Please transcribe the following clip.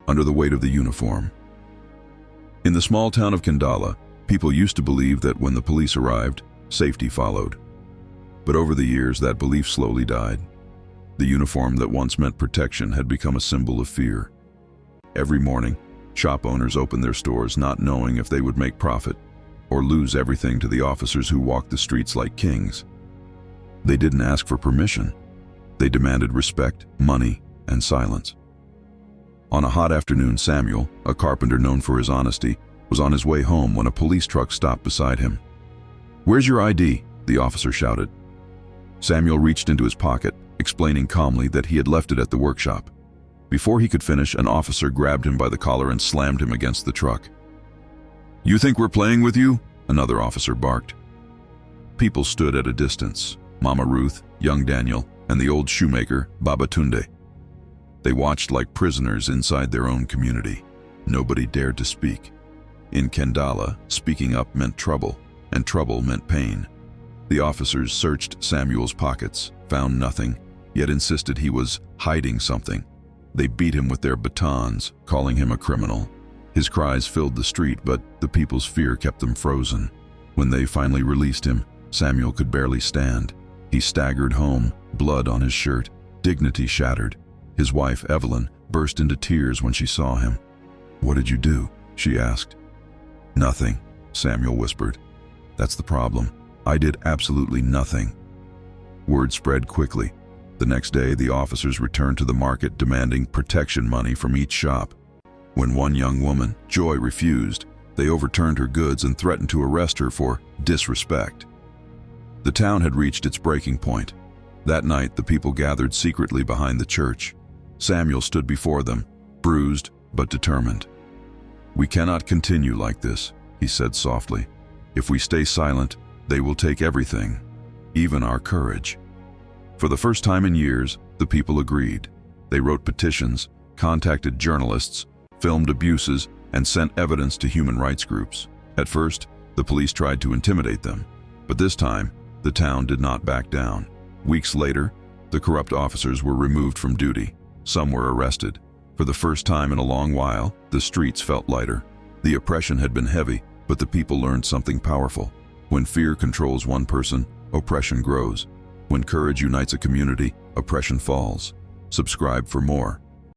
under the weight of the uniform. In the small town of Kandala, people used to believe that when the police arrived, safety followed. But over the years, that belief slowly died. The uniform that once meant protection had become a symbol of fear. Every morning, shop owners opened their stores not knowing if they would make profit or lose everything to the officers who walked the streets like kings. They didn't ask for permission. They demanded respect, money, and silence. On a hot afternoon, Samuel, a carpenter known for his honesty, was on his way home when a police truck stopped beside him. "Where's your ID?" the officer shouted. Samuel reached into his pocket, explaining calmly that he had left it at the workshop. Before he could finish, an officer grabbed him by the collar and slammed him against the truck. "You think we're playing with you?" another officer barked. People stood at a distance: Mama Ruth, young Daniel, and the old shoemaker, Baba Tunde. They watched like prisoners inside their own community. Nobody dared to speak. In Kandala, speaking up meant trouble, and trouble meant pain. The officers searched Samuel's pockets, found nothing, yet insisted he was hiding something. They beat him with their batons, calling him a criminal. His cries filled the street, but the people's fear kept them frozen. When they finally released him, Samuel could barely stand. He staggered home, blood on his shirt, dignity shattered. His wife, Evelyn, burst into tears when she saw him. "What did you do?" she asked. "Nothing," Samuel whispered. "That's the problem. I did absolutely nothing." Word spread quickly. The next day, the officers returned to the market demanding protection money from each shop. When one young woman, Joy, refused, they overturned her goods and threatened to arrest her for disrespect. The town had reached its breaking point. That night, the people gathered secretly behind the church. Samuel stood before them, bruised but determined. "We cannot continue like this," he said softly. "If we stay silent, they will take everything, even our courage." For the first time in years, the people agreed. They wrote petitions, contacted journalists, filmed abuses, and sent evidence to human rights groups. At first, the police tried to intimidate them, but this time, the town did not back down. Weeks later, the corrupt officers were removed from duty. Some were arrested. For the first time in a long while, the streets felt lighter. The oppression had been heavy, but the people learned something powerful. When fear controls one person, oppression grows. When courage unites a community, oppression falls. Subscribe for more.